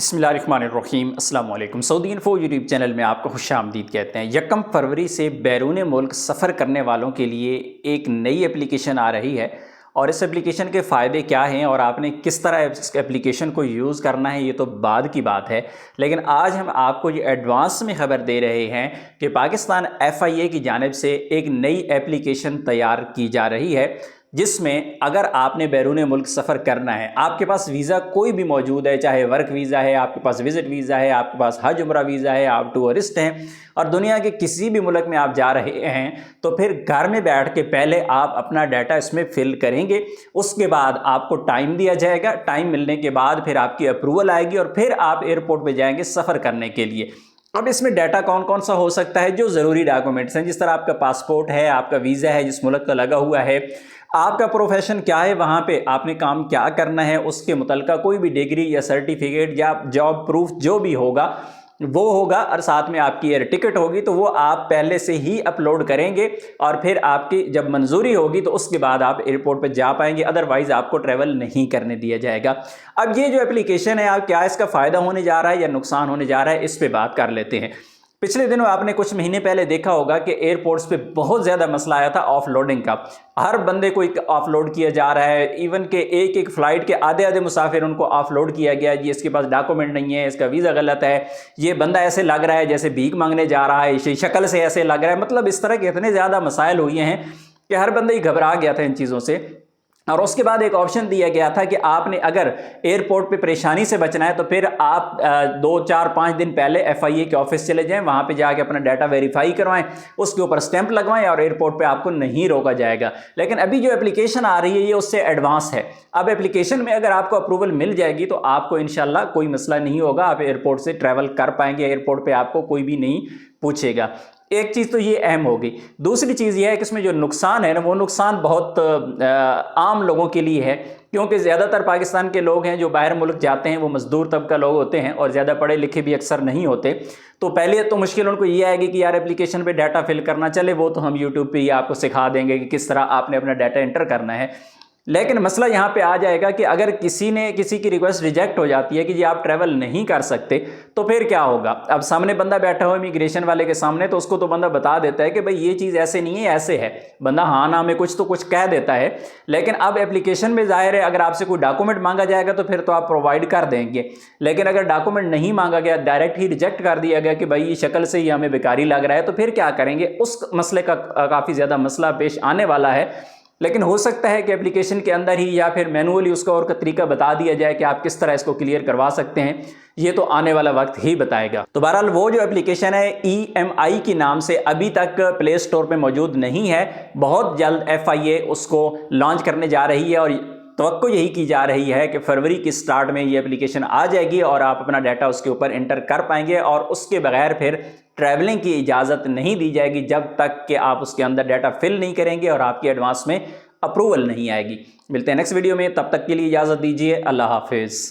बिस्मिल्लाहिर्रहमानिर्रहीम अस्सलाम वालेकुम। सऊदी इन्फो यूट्यूब चैनल में आपको खुश आमदीद कहते हैं। 1 फरवरी से बैरून मुल्क सफ़र करने वालों के लिए एक नई एप्लीकेशन आ रही है और इस एप्लीकेशन के फ़ायदे क्या हैं और आपने किस तरह इस एप्लीकेशन को यूज़ करना है ये तो बाद की बात है, लेकिन आज हम आपको ये एडवांस में ख़बर दे रहे हैं कि पाकिस्तान FIA की जानिब से एक नई एप्लीकेशन तैयार की जा रही है जिसमें अगर आपने बैरून मुल्क सफ़र करना है, आपके पास वीज़ा कोई भी मौजूद है, चाहे वर्क वीज़ा है, आपके पास विज़िट वीज़ा है, आपके पास हज उम्रा वीज़ा है, आप टूरिस्ट हैं और दुनिया के किसी भी मुल्क में आप जा रहे हैं, तो फिर घर में बैठ के पहले आप अपना डाटा इसमें फिल करेंगे। उसके बाद आपको टाइम दिया जाएगा, टाइम मिलने के बाद फिर आपकी अप्रूवल आएगी और फिर आप एयरपोर्ट पर जाएंगे सफ़र करने के लिए। अब इसमें डाटा कौन कौन सा हो सकता है? जो ज़रूरी डॉक्यूमेंट्स हैं, जिस तरह आपका पासपोर्ट है, आपका वीज़ा है जिस मुल्क का लगा हुआ है, आपका प्रोफेशन क्या है, वहाँ पे आपने काम क्या करना है, उसके मुतल्लिका कोई भी डिग्री या सर्टिफिकेट या जॉब प्रूफ जो भी होगा वो होगा और साथ में आपकी एयर टिकट होगी, तो वो आप पहले से ही अपलोड करेंगे और फिर आपकी जब मंजूरी होगी तो उसके बाद आप एयरपोर्ट पर जा पाएंगे, अदरवाइज़ आपको ट्रैवल नहीं करने दिया जाएगा। अब ये जो एप्लीकेशन है, आप क्या इसका फ़ायदा होने जा रहा है या नुकसान होने जा रहा है, इस पर बात कर लेते हैं। पिछले दिनों आपने कुछ महीने पहले देखा होगा कि एयरपोर्ट्स पे बहुत ज़्यादा मसला आया था ऑफलोडिंग का। हर बंदे को ऑफलोड किया जा रहा है, इवन के एक एक फ़्लाइट के आधे आधे मुसाफिर उनको ऑफलोड किया गया। जी इसके पास डॉक्यूमेंट नहीं है, इसका वीज़ा गलत है, ये बंदा ऐसे लग रहा है जैसे भीख मांगने जा रहा है, इसी शक्ल से ऐसे लग रहा है। मतलब इस तरह के इतने ज़्यादा मसाइल हुए हैं कि हर बंदा ही घबरा गया था इन चीज़ों से। और उसके बाद एक ऑप्शन दिया गया था कि आपने अगर एयरपोर्ट पे परेशानी से बचना है तो फिर आप 2, 4, 5 दिन पहले FIA के ऑफिस चले जाएं, वहाँ पे जाके अपना डाटा वेरीफाई करवाएं, उसके ऊपर स्टैंप लगवाएं और एयरपोर्ट पे आपको नहीं रोका जाएगा। लेकिन अभी जो एप्लीकेशन आ रही है ये उससे एडवांस है। अब एप्लीकेशन में अगर आपको अप्रूवल मिल जाएगी तो आपको इंशाल्लाह कोई मसला नहीं होगा, आप एयरपोर्ट से ट्रैवल कर पाएंगे, एयरपोर्ट पर आपको कोई भी नहीं पूछेगा। एक चीज़ तो ये अहम होगी। दूसरी चीज़ ये है कि इसमें जो नुकसान है ना, वो नुकसान बहुत आम लोगों के लिए है, क्योंकि ज़्यादातर पाकिस्तान के लोग हैं जो बाहर मुल्क जाते हैं वो मज़दूर तबका लोग होते हैं और ज़्यादा पढ़े लिखे भी अक्सर नहीं होते। तो पहले तो मुश्किल उनको ये आएगी कि यार एप्लीकेशन पे डाटा फिल करना, चले वो तो हम यूट्यूब पे ही आपको सिखा देंगे कि किस तरह आपने अपना डाटा एंटर करना है। लेकिन मसला यहाँ पे आ जाएगा कि अगर किसी की रिक्वेस्ट रिजेक्ट हो जाती है कि जी आप ट्रैवल नहीं कर सकते, तो फिर क्या होगा? अब सामने बंदा बैठा हो इमिग्रेशन वाले के सामने, तो उसको तो बंदा बता देता है कि भाई ये चीज़ ऐसे नहीं है, ऐसे है। बंदा हाँ ना में कुछ तो कुछ कह देता है। लेकिन अब एप्लीकेशन में ज़ाहिर है अगर आपसे कोई डॉक्यूमेंट मांगा जाएगा तो फिर तो आप प्रोवाइड कर देंगे। लेकिन अगर डॉक्यूमेंट नहीं मांगा गया, डायरेक्ट ही रिजेक्ट कर दिया गया कि भाई ये शक्ल से ही हमें बेकारी लग रहा है, तो फिर क्या करेंगे? उस मसले का काफ़ी ज़्यादा मसला पेश आने वाला है। लेकिन हो सकता है कि एप्लीकेशन के अंदर ही या फिर मैनुअली उसका और का तरीका बता दिया जाए कि आप किस तरह इसको क्लियर करवा सकते हैं। ये तो आने वाला वक्त ही बताएगा। तो बहरहाल वो जो एप्लीकेशन है EMI के नाम से अभी तक प्ले स्टोर पे मौजूद नहीं है। बहुत जल्द FIA उसको लॉन्च करने जा रही है और तवक्को यही की जा रही है कि फरवरी की स्टार्ट में ये एप्लीकेशन आ जाएगी और आप अपना डाटा उसके ऊपर एंटर कर पाएंगे और उसके बगैर फिर ट्रैवलिंग की इजाज़त नहीं दी जाएगी जब तक कि आप उसके अंदर डाटा फिल नहीं करेंगे और आपकी एडवांस में अप्रूवल नहीं आएगी। मिलते हैं नेक्स्ट वीडियो में, तब तक के लिए इजाज़त दीजिए। अल्लाह हाफिज़।